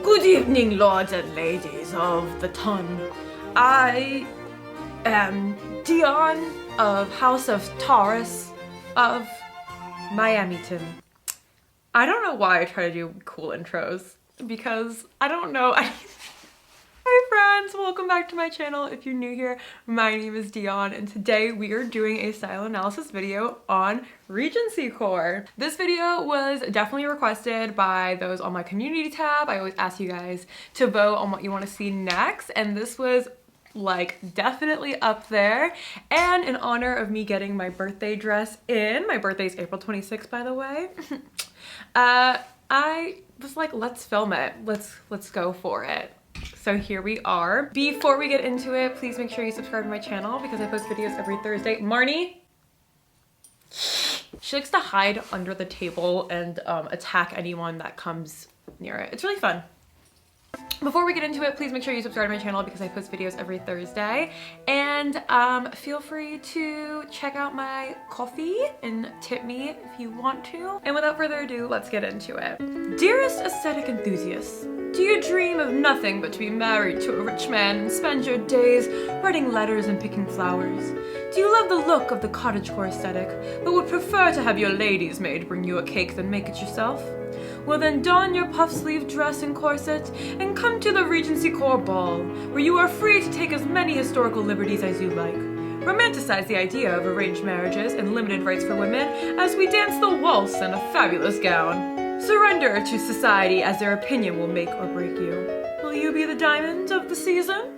Good evening, lords and ladies of the ton. I am Dion of House of Taurus of Miamiton. I don't know why I try to do cool intros, because I don't know. Hi friends, welcome back to my channel. If you're new here, my name is Dion, and today we are doing a style analysis video on RegencyCore. This video was definitely requested by those on my community tab. I always ask you guys to vote on what you want to see next, and this was like definitely up there. And in honor of me getting my birthday dress in, my birthday's April 26th, by the way, I was like, let's film it. Let's go for it. So here we are. Before we get into it, please make sure you subscribe to my channel because I post videos every Thursday. Marnie? She likes to hide under the table and attack anyone that comes near it. It's really fun. Before we get into it, please make sure you subscribe to my channel because I post videos every Thursday. And feel free to check out my Kofi and tip me if you want to. And without further ado, let's get into it. Dearest aesthetic enthusiasts, do you dream of nothing but to be married to a rich man and spend your days writing letters and picking flowers? Do you love the look of the cottagecore aesthetic, but would prefer to have your lady's maid bring you a cake than make it yourself? Well then, don your puff-sleeve dress and corset and come to the RegencyCore ball, where you are free to take as many historical liberties as you like. Romanticize the idea of arranged marriages and limited rights for women as we dance the waltz in a fabulous gown. Surrender to society as their opinion will make or break you. Will you be the diamond of the season?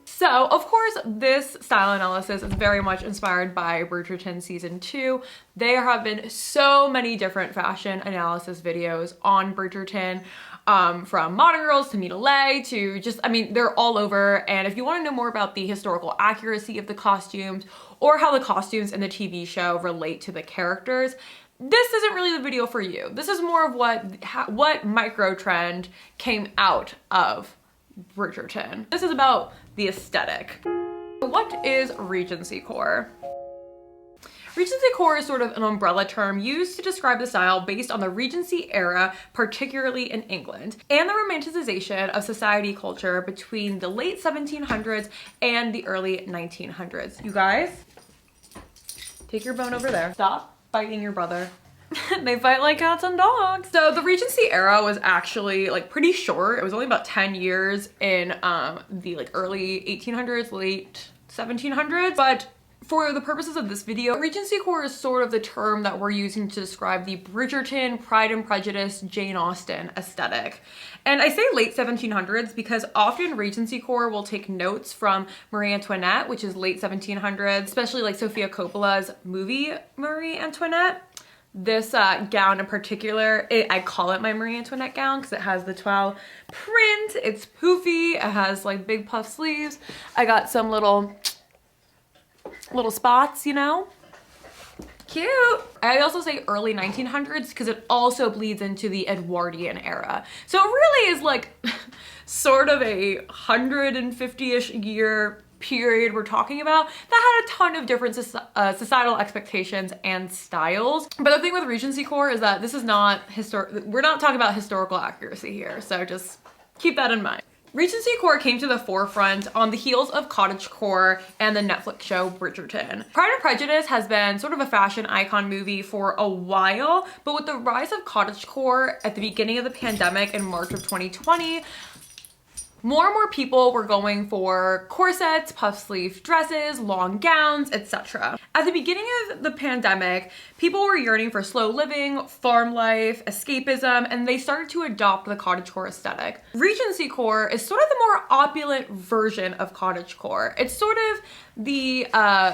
So, of course, this style analysis is very much inspired by Bridgerton season 2. There have been so many different fashion analysis videos on Bridgerton, from Modern Girls to Mina Lay to just, I mean, they're all over. And if you want to know more about the historical accuracy of the costumes or how the costumes in the TV show relate to the characters, this isn't really the video for you. This is more of what micro trend came out of Bridgerton. This is about the aesthetic. What is RegencyCore? RegencyCore is sort of an umbrella term used to describe the style based on the Regency era, particularly in England, and the romanticization of society culture between the late 1700s and the early 1900s. You guys, take your bone over there. Stop fighting your brother. They fight like cats and dogs. So the Regency era was actually like pretty short. It was only about 10 years in the like early 1800s, late 1700s. But for the purposes of this video, RegencyCore is sort of the term that we're using to describe the Bridgerton, Pride and Prejudice, Jane Austen aesthetic. And I say late 1700s because often RegencyCore will take notes from Marie Antoinette, which is late 1700s, especially like Sofia Coppola's movie Marie Antoinette. This gown in particular, I call it my Marie Antoinette gown because it has the toile print, it's poofy, it has like big puff sleeves. I got some little spots, you know? Cute. I also say early 1900s because it also bleeds into the Edwardian era. So it really is like sort of a 150-ish year period we're talking about that had a ton of different societal expectations and styles. But the thing with RegencyCore is that this is not we're not talking about historical accuracy here, so just keep that in mind. RegencyCore came to the forefront on the heels of cottagecore and the Netflix show Bridgerton. Pride and Prejudice has been sort of a fashion icon movie for a while, but with the rise of cottagecore at the beginning of the pandemic in March of 2020, more and more people were going for corsets, puff sleeve dresses, long gowns, etc. At the beginning of the pandemic, people were yearning for slow living, farm life, escapism, and they started to adopt the cottagecore aesthetic. RegencyCore is sort of the more opulent version of cottagecore. It's sort of the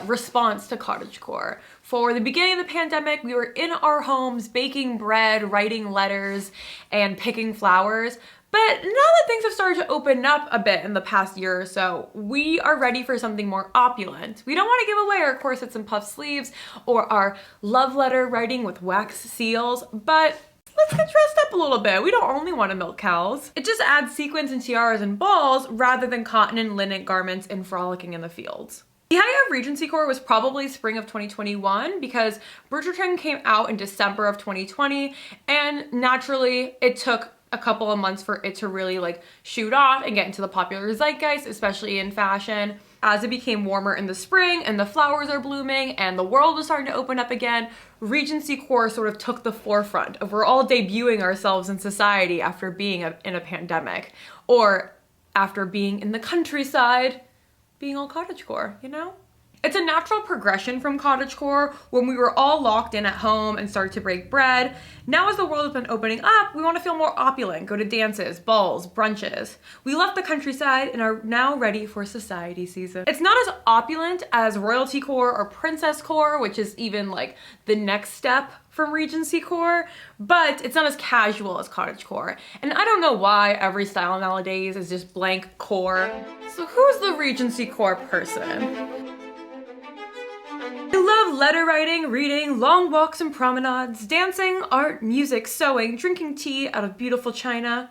response to cottagecore. For the beginning of the pandemic, we were in our homes baking bread, writing letters, and picking flowers. But now that things have started to open up a bit in the past year or so, we are ready for something more opulent. We don't want to give away our corsets and puff sleeves or our love letter writing with wax seals, but let's get dressed up a little bit. We don't only want to milk cows. It just adds sequins and tiaras and balls rather than cotton and linen garments and frolicking in the fields. The height of RegencyCore was probably spring of 2021 because Bridgerton came out in December of 2020, and naturally it took a couple of months for it to really like shoot off and get into the popular zeitgeist, especially in fashion. As it became warmer in the spring and the flowers are blooming and the world was starting to open up again, RegencyCore sort of took the forefront of we're all debuting ourselves in society after being in a pandemic, or after being in the countryside, being all cottagecore, you know? It's a natural progression from cottagecore when we were all locked in at home and started to break bread. Now as the world has been opening up, we want to feel more opulent, go to dances, balls, brunches. We left the countryside and are now ready for society season. It's not as opulent as royaltycore or princesscore, which is even like the next step from RegencyCore, but it's not as casual as cottagecore. And I don't know why every style nowadays is just blank core. So who's the RegencyCore person? I love letter writing, reading, long walks and promenades, dancing, art, music, sewing, drinking tea out of beautiful china.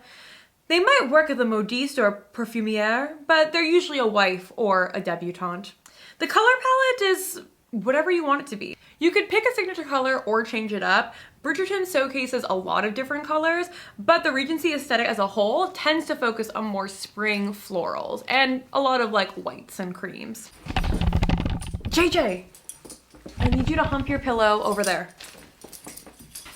They might work at the modiste or perfumier, but they're usually a wife or a debutante. The color palette is whatever you want it to be. You could pick a signature color or change it up. Bridgerton showcases a lot of different colors, but the Regency aesthetic as a whole tends to focus on more spring florals and a lot of like whites and creams. JJ, I need you to hump your pillow over there.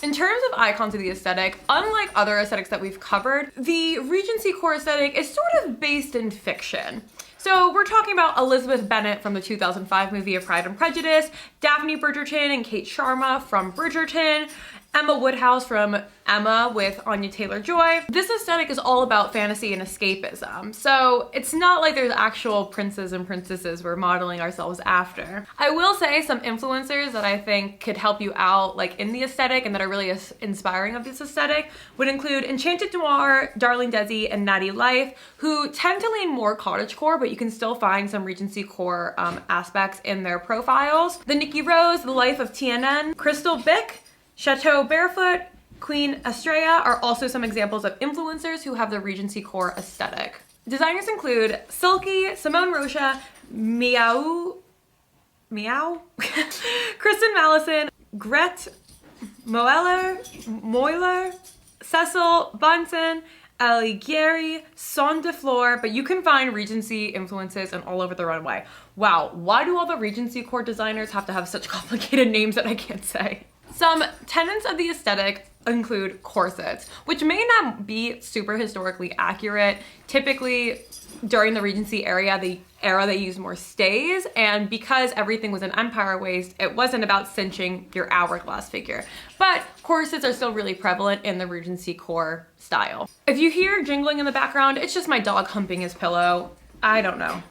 In terms of icons of the aesthetic, unlike other aesthetics that we've covered, the RegencyCore aesthetic is sort of based in fiction. So we're talking about Elizabeth Bennet from the 2005 movie of Pride and Prejudice, Daphne Bridgerton and Kate Sharma from Bridgerton, Emma Woodhouse from Emma with Anya Taylor-Joy. This aesthetic is all about fantasy and escapism, so it's not like there's actual princes and princesses we're modeling ourselves after. I will say some influencers that I think could help you out like in the aesthetic and that are really inspiring of this aesthetic would include Enchanted Noir, Darling Desi, and Natty Life, who tend to lean more cottagecore, but you can still find some RegencyCore aspects in their profiles. The Nikki Rose, The Life of TNN, Crystal Bick, Chateau Barefoot, Queen Estrella are also some examples of influencers who have the RegencyCore aesthetic. Designers include Silky, Simone Rocha, Meow, Kristen Mallison, Gret Moeller, Cecil Bunsen, Alighieri, Son de Flor, but you can find Regency influences and all over the runway. Wow, why do all the RegencyCore designers have to have such complicated names that I can't say? Some tenets of the aesthetic include corsets, which may not be super historically accurate. Typically, during the Regency era, they used more stays, and because everything was an empire waist, it wasn't about cinching your hourglass figure. But corsets are still really prevalent in the RegencyCore style. If you hear jingling in the background, it's just my dog humping his pillow. I don't know.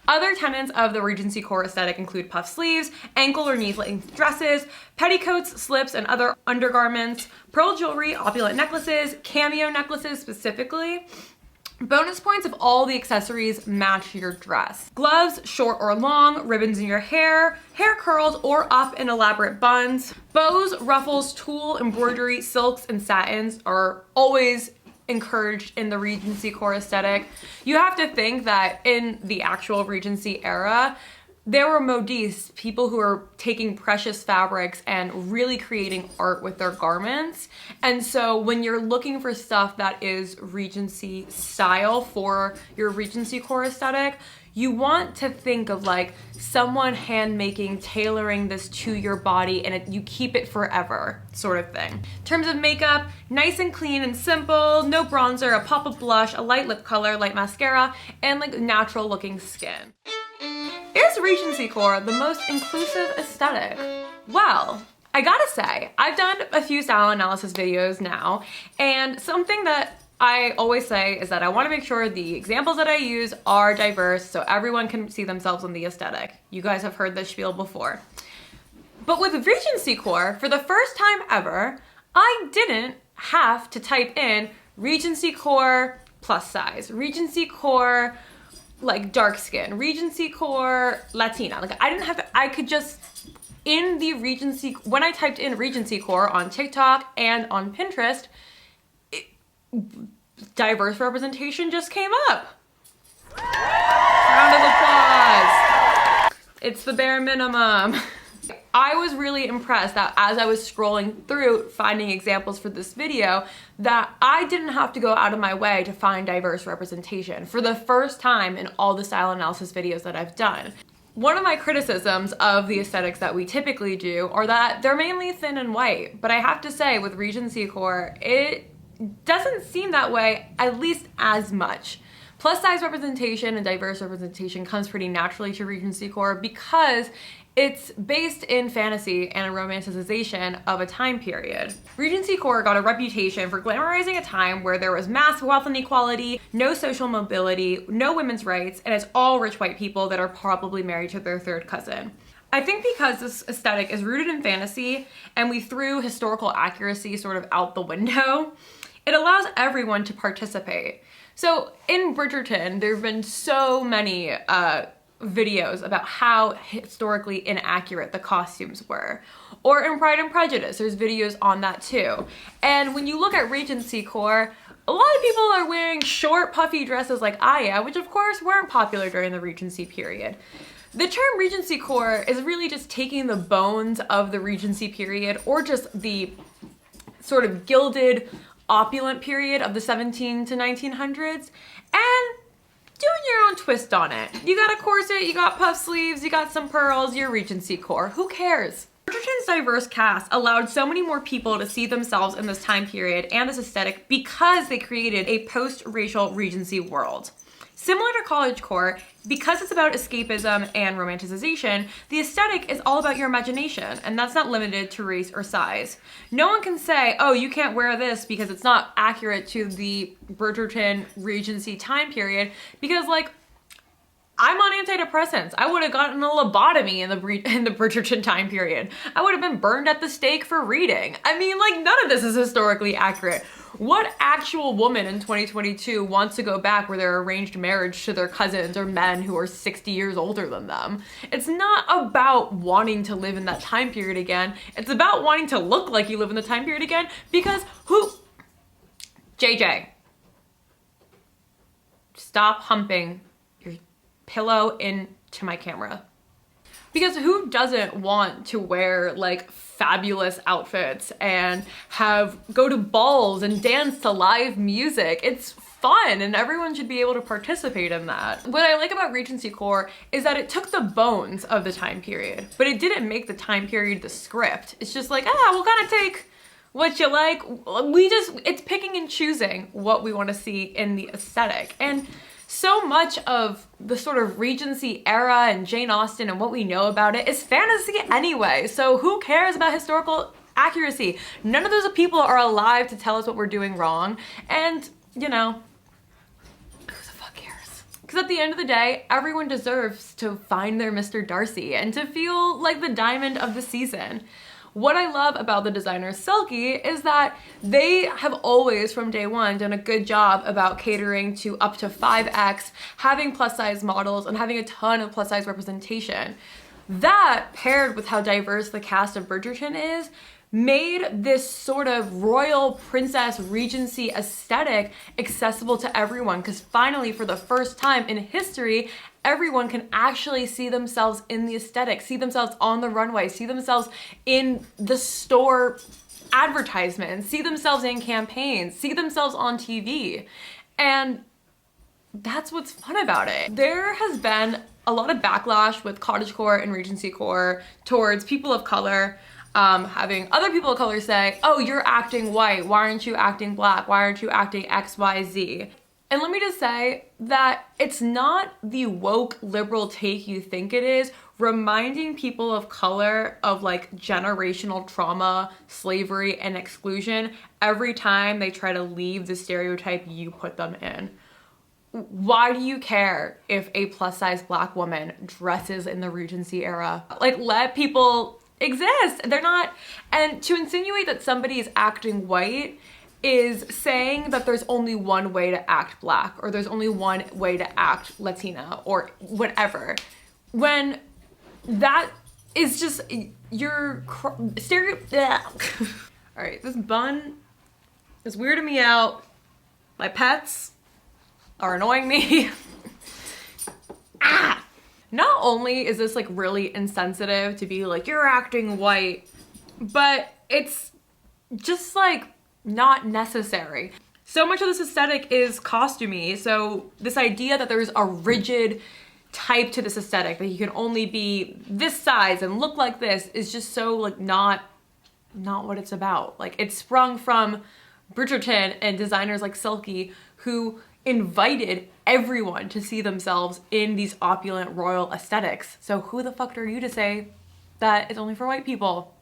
Other tenets of the RegencyCore aesthetic include puff sleeves, ankle or knee-length dresses, petticoats, slips, and other undergarments, pearl jewelry, opulent necklaces, cameo necklaces specifically. Bonus points if all the accessories match your dress. Gloves, short or long, ribbons in your hair, hair curls or up in elaborate buns. Bows, ruffles, tulle, embroidery, silks, and satins are always encouraged in the RegencyCore aesthetic. You have to think that in the actual Regency era, there were modistes, people who are taking precious fabrics and really creating art with their garments. And so when you're looking for stuff that is Regency style for your RegencyCore aesthetic, you want to think of like someone hand making, tailoring this to your body, and you keep it forever sort of thing. In terms of makeup, nice and clean and simple, no bronzer, a pop of blush, a light lip color, light mascara, and like natural looking skin. Is RegencyCore the most inclusive aesthetic? Well, I gotta say, I've done a few style analysis videos now, and something that I always say is that I want to make sure the examples that I use are diverse so everyone can see themselves in the aesthetic. You guys have heard this spiel before. But with RegencyCore, for the first time ever, I didn't have to type in RegencyCore plus size, RegencyCore like dark skin, RegencyCore Latina. Like I didn't have to, I could just, in the Regency, when I typed in RegencyCore on TikTok and on Pinterest, diverse representation just came up. Round of applause. It's the bare minimum. I was really impressed that as I was scrolling through finding examples for this video, that I didn't have to go out of my way to find diverse representation for the first time in all the style analysis videos that I've done. One of my criticisms of the aesthetics that we typically do are that they're mainly thin and white, but I have to say with RegencyCore, it doesn't seem that way, at least as much. Plus size representation and diverse representation comes pretty naturally to RegencyCore because it's based in fantasy and a romanticization of a time period. RegencyCore got a reputation for glamorizing a time where there was mass wealth inequality, no social mobility, no women's rights, and it's all rich white people that are probably married to their third cousin. I think because this aesthetic is rooted in fantasy and we threw historical accuracy sort of out the window, it allows everyone to participate. So in Bridgerton, there have been so many videos about how historically inaccurate the costumes were. Or in Pride and Prejudice, there's videos on that too. And when you look at RegencyCore, a lot of people are wearing short, puffy dresses like I am, which of course weren't popular during the Regency period. The term RegencyCore is really just taking the bones of the Regency period, or just the sort of gilded, opulent period of the 17 to 1900s, and doing your own twist on it. You got a corset, you got puff sleeves, you got some pearls, you're RegencyCore. Who cares? Bridgerton's diverse cast allowed so many more people to see themselves in this time period and this aesthetic because they created a post-racial Regency world. Similar to cottagecore, because it's about escapism and romanticization, the aesthetic is all about your imagination, and that's not limited to race or size. No one can say, oh, you can't wear this because it's not accurate to the Bridgerton Regency time period, because like, I'm on antidepressants. I would have gotten a lobotomy in the Bridgerton time period. I would have been burned at the stake for reading. I mean, like, none of this is historically accurate. What actual woman in 2022 wants to go back where they're arranged marriage to their cousins or men who are 60 years older than them? It's not about wanting to live in that time period again. It's about wanting to look like you live in the time period again, because JJ, stop humping your pillow into my camera. Because who doesn't want to wear like fabulous outfits and go to balls and dance to live music? It's fun and everyone should be able to participate in that. What I like about RegencyCore is that it took the bones of the time period, but it didn't make the time period the script. It's just like, we'll kind of take what you like. It's picking and choosing what we want to see in the aesthetic. And so much of the sort of Regency era and Jane Austen and what we know about it is fantasy anyway. So who cares about historical accuracy? None of those people are alive to tell us what we're doing wrong. And, you know, who the fuck cares? Because at the end of the day, everyone deserves to find their Mr. Darcy and to feel like the diamond of the season. What I love about the designer Silky is that they have always, from day one, done a good job about catering to up to 5X, having plus size models, and having a ton of plus size representation. That, paired with how diverse the cast of Bridgerton is, made this sort of royal princess Regency aesthetic accessible to everyone, because finally, for the first time in history, everyone can actually see themselves in the aesthetic, see themselves on the runway, see themselves in the store advertisements, see themselves in campaigns, see themselves on TV. And that's what's fun about it. There has been a lot of backlash with cottagecore and RegencyCore towards people of color, having other people of color say, oh, you're acting white, why aren't you acting black, why aren't you acting XYZ? And let me just say that it's not the woke liberal take you think it is, reminding people of color of like generational trauma, slavery, and exclusion every time they try to leave the stereotype you put them in. Why do you care if a plus size black woman dresses in the Regency era? Like, let people exist. They're not, and to insinuate that somebody is acting white is saying that there's only one way to act black, or there's only one way to act Latina, or whatever. When that is just your All right, this bun is weirding me out. My pets are annoying me. not only is this like really insensitive to be like, you're acting white, but it's just like not necessary. So much of this aesthetic is costumey. So this idea that there's a rigid type to this aesthetic, that you can only be this size and look like this, is just so like not what it's about. Like, it sprung from Bridgerton and designers like Silky, who invited everyone to see themselves in these opulent royal aesthetics. So who the fuck are you to say that it's only for white people?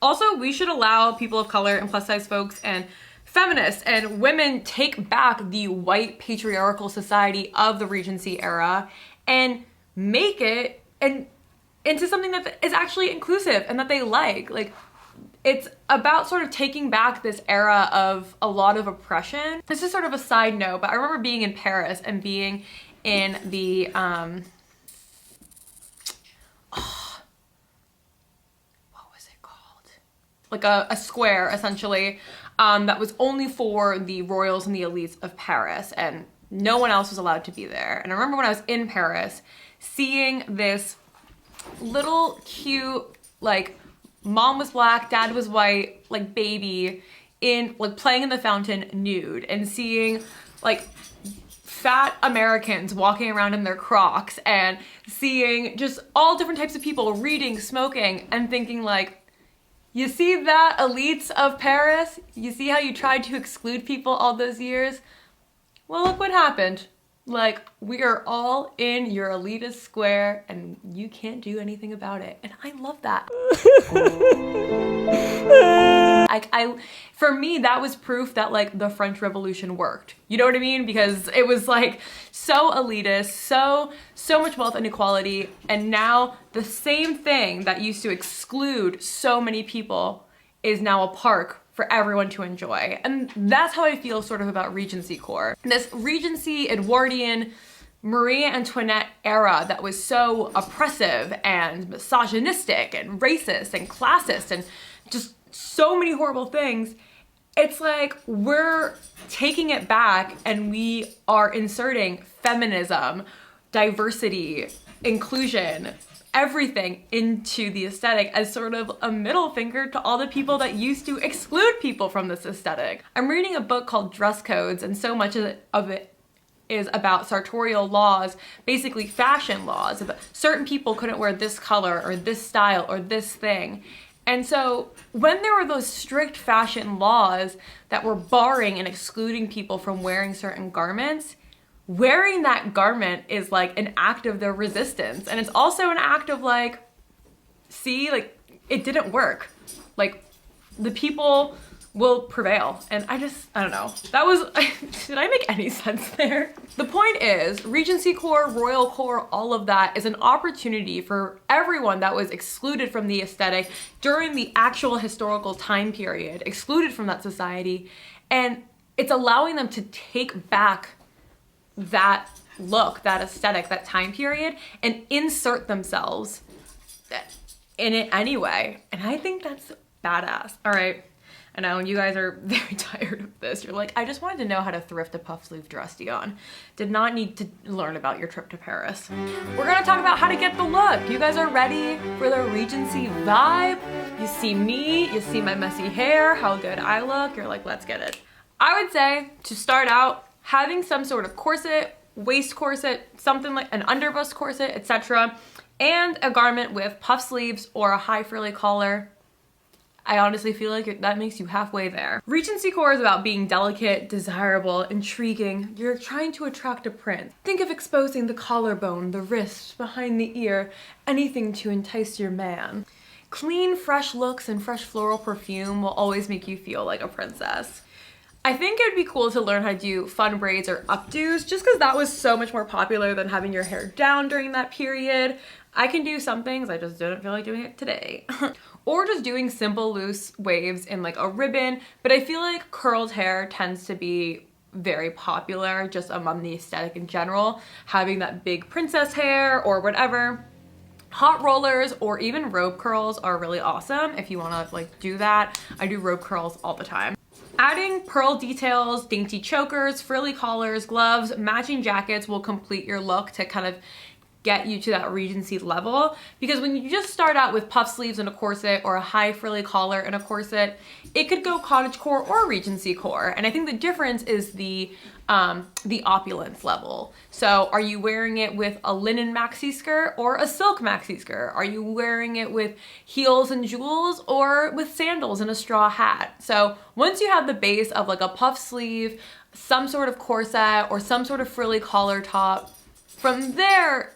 Also, we should allow people of color and plus size folks and feminists and women take back the white patriarchal society of the Regency era and make it into something that is actually inclusive and that they like. Like, it's about sort of taking back this era of a lot of oppression. This is sort of a side note, but I remember being in Paris and being in the, what was it called? Like a square, essentially, that was only for the royals and the elites of Paris, and no one else was allowed to be there. And I remember when I was in Paris, seeing this little cute, like, mom was black, dad was white, like, baby in, like, playing in the fountain nude, and seeing, like, fat Americans walking around in their Crocs, and seeing just all different types of people reading, smoking, and thinking like, you see that, elites of Paris? You see how you tried to exclude people all those years? Well, look what happened. Like, we are all in your elitist square and you can't do anything about it. And I love that. For me, that was proof that like the French Revolution worked. You know what I mean? Because it was like so elitist, so much wealth inequality. And now the same thing that used to exclude so many people is now a park for everyone to enjoy. And that's how I feel sort of about RegencyCore. This Regency Edwardian Marie Antoinette era that was so oppressive and misogynistic and racist and classist and just so many horrible things. It's like we're taking it back and we are inserting feminism, diversity, inclusion, everything into the aesthetic as sort of a middle finger to all the people that used to exclude people from this aesthetic. I'm reading a book called Dress Codes, and so much of it is about sartorial laws, basically fashion laws. Certain people couldn't wear this color or this style or this thing. And so when there were those strict fashion laws that were barring and excluding people from wearing certain garments, wearing that garment is like an act of their resistance. And it's also an act of like, see, like, it didn't work. Like, the people will prevail. And I don't know. That was, did I make any sense there? The point is, RegencyCore, Royal Core, all of that is an opportunity for everyone that was excluded from the aesthetic during the actual historical time period, excluded from that society. And it's allowing them to take back that look, that aesthetic, that time period, and insert themselves in it anyway. And I think that's badass. All right. I know you guys are very tired of this. You're like, I just wanted to know how to thrift a puff sleeve dress, Dion. Did not need to learn about your trip to Paris. We're gonna talk about how to get the look. You guys are ready for the Regency vibe? You see me, you see my messy hair, how good I look. You're like, let's get it. I would say to start out, having some sort of corset, waist corset, something like an underbust corset, etc., and a garment with puff sleeves or a high frilly collar. I honestly feel like that makes you halfway there. RegencyCore is about being delicate, desirable, intriguing. You're trying to attract a prince. Think of exposing the collarbone, the wrist, behind the ear, anything to entice your man. Clean, fresh looks and fresh floral perfume will always make you feel like a princess. I think it would be cool to learn how to do fun braids or updos, just because that was so much more popular than having your hair down during that period. I can do some things, I just didn't feel like doing it today. Or just doing simple loose waves in like a ribbon, but I feel like curled hair tends to be very popular just among the aesthetic in general, having that big princess hair or whatever. Hot rollers or even robe curls are really awesome if you want to like do that. I do robe curls all the time. Adding pearl details, dainty chokers, frilly collars, gloves, matching jackets will complete your look to kind of get you to that Regency level, because when you just start out with puff sleeves and a corset or a high frilly collar and a corset, it could go cottagecore or RegencyCore. And I think the difference is the opulence level. So are you wearing it with a linen maxi skirt or a silk maxi skirt? Are you wearing it with heels and jewels or with sandals and a straw hat? So once you have the base of like a puff sleeve, some sort of corset or some sort of frilly collar top, from there,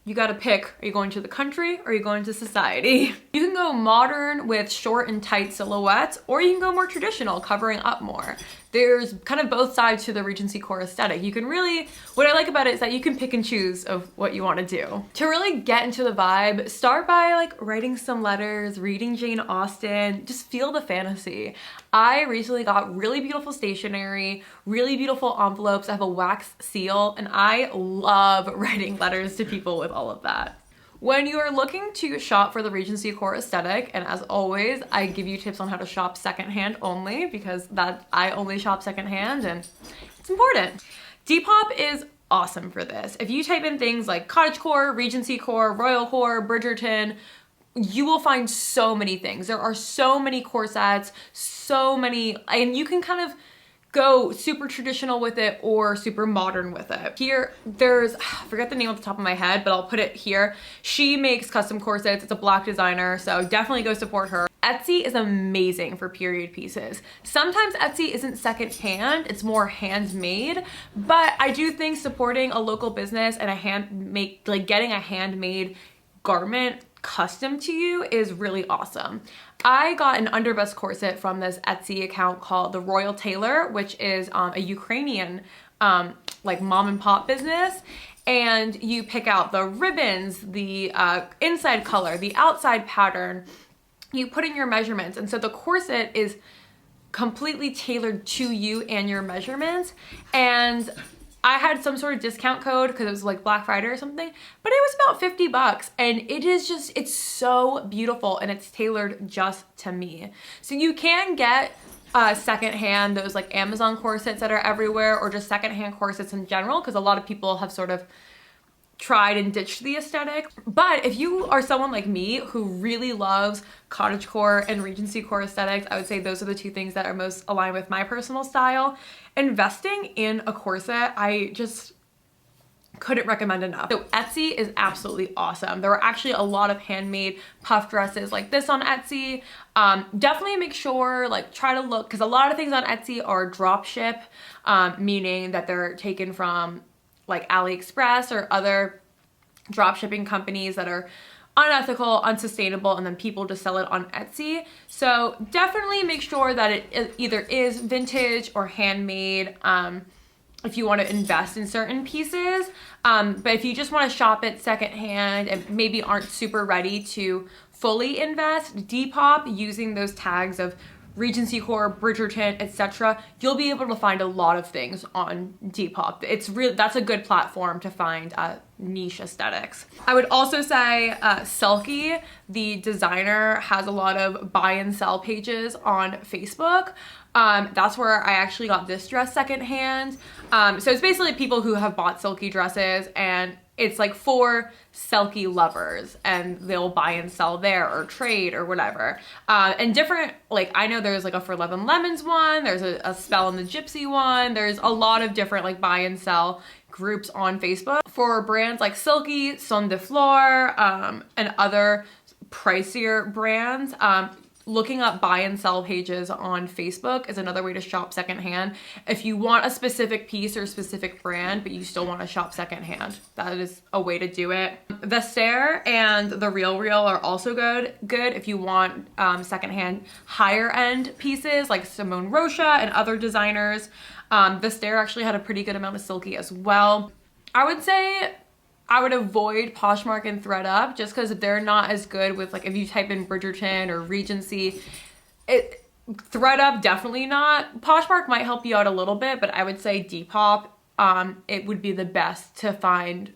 you gotta pick, are you going to the country or are you going to society? You can go modern with short and tight silhouettes, or you can go more traditional, covering up more. There's kind of both sides to the RegencyCore aesthetic. You can really, what I like about it is that you can pick and choose of what you wanna do. To really get into the vibe, start by like writing some letters, reading Jane Austen, just feel the fantasy. I recently got really beautiful stationery, really beautiful envelopes. I have a wax seal, and I love writing letters to people with all of that. When you are looking to shop for the RegencyCore aesthetic, and as always, I give you tips on how to shop secondhand only, because I only shop secondhand and it's important. Depop is awesome for this. If you type in things like cottagecore, RegencyCore, royalcore, Bridgerton, you will find so many things. There are so many corsets, so many, and you can kind of go super traditional with it or super modern with it. Here, there's, I forget the name off the top of my head, but I'll put it here. She makes custom corsets. It's a Black designer, so definitely go support her. Etsy is amazing for period pieces. Sometimes Etsy isn't secondhand, it's more handmade, but I do think supporting a local business and getting a handmade garment custom to you is really awesome. I got an undervest corset from this Etsy account called The Royal Tailor, which is a Ukrainian like mom and pop business. And you pick out the ribbons, the inside color, the outside pattern, you put in your measurements. And so the corset is completely tailored to you and your measurements. And I had some sort of discount code because it was like Black Friday or something, but it was about 50 bucks, and it is just, it's so beautiful and it's tailored just to me. So you can get secondhand, those like Amazon corsets that are everywhere, or just secondhand corsets in general, because a lot of people have sort of tried and ditched the aesthetic. But if you are someone like me who really loves cottagecore and RegencyCore aesthetics, I would say those are the two things that are most aligned with my personal style. Investing in a corset, I just couldn't recommend enough. So Etsy is absolutely awesome. There are actually a lot of handmade puff dresses like this on Etsy. Definitely make sure, like, try to look, because a lot of things on Etsy are drop ship, meaning that they're taken from like AliExpress or other drop shipping companies that are unethical, unsustainable, and then people just sell it on Etsy. So definitely make sure that it either is vintage or handmade if you want to invest in certain pieces. But if you just want to shop it secondhand and maybe aren't super ready to fully invest, Depop, using those tags of RegencyCore, Bridgerton, etc., you'll be able to find a lot of things on Depop. That's a good platform to find niche aesthetics. I would also say Selkie, the designer, has a lot of buy and sell pages on Facebook. That's where I actually got this dress secondhand. So it's basically people who have bought Selkie dresses, and it's like for Selkie lovers, and they'll buy and sell there or trade or whatever. And different, like, I know there's like a For Love and Lemons one, there's a Spell and the Gypsy one, there's a lot of different like buy and sell groups on Facebook for brands like Selkie, Son de Fleur, and other pricier brands. Looking up buy and sell pages on Facebook is another way to shop secondhand. If you want a specific piece or a specific brand, but you still want to shop secondhand, that is a way to do it. The Stare and the Real Real are also good if you want secondhand higher end pieces like Simone Rocha and other designers. The Stare actually had a pretty good amount of Selkie as well. I would say I would avoid Poshmark and ThredUp just because they're not as good with, like, if you type in Bridgerton or Regency, ThredUp definitely not. Poshmark might help you out a little bit, but I would say Depop, it would be the best to find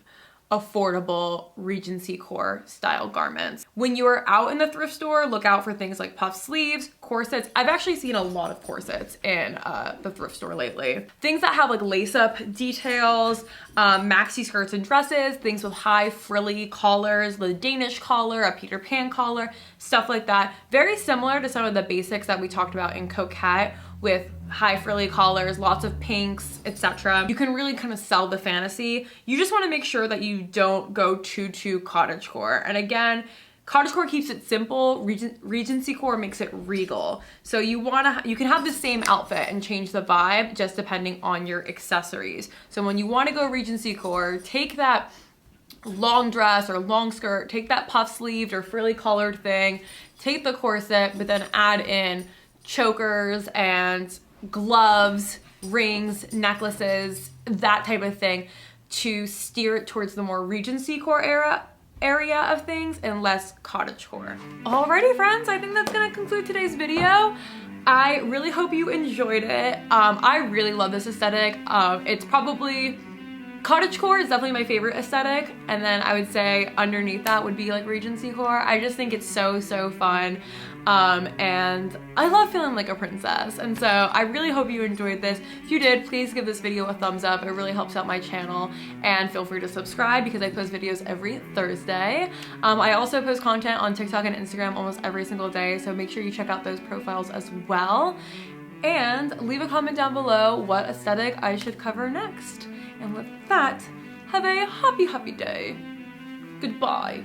affordable RegencyCore style garments. When you are out in the thrift store, look out for things like puff sleeves, corsets. I've actually seen a lot of corsets in the thrift store lately. Things that have like lace up details, maxi skirts and dresses, things with high frilly collars, the Danish collar, a Peter Pan collar, stuff like that. Very similar to some of the basics that we talked about in Coquette, with high frilly collars, lots of pinks, etc. You can really kind of sell the fantasy. You just want to make sure that you don't go too cottagecore. And again, cottagecore keeps it simple. RegencyCore makes it regal. So you can have the same outfit and change the vibe just depending on your accessories. So when you want to go RegencyCore, take that long dress or long skirt, take that puff sleeved or frilly collared thing, take the corset, but then add in chokers and gloves, rings, necklaces, that type of thing to steer it towards the more RegencyCore area of things and less cottagecore. Alrighty friends, I think that's gonna conclude today's video. I really hope you enjoyed it. I really love this aesthetic. It's probably, cottagecore is definitely my favorite aesthetic, and then I would say underneath that would be like RegencyCore. I just think it's so fun, and I love feeling like a princess, and so I really hope you enjoyed this. If you did, please give this video a thumbs up. It really helps out my channel, and feel free to subscribe because I post videos every Thursday. I also post content on TikTok and Instagram almost every single day, so make sure you check out those profiles as well, and leave a comment down below what aesthetic I should cover next. And with that, have a happy day. Goodbye.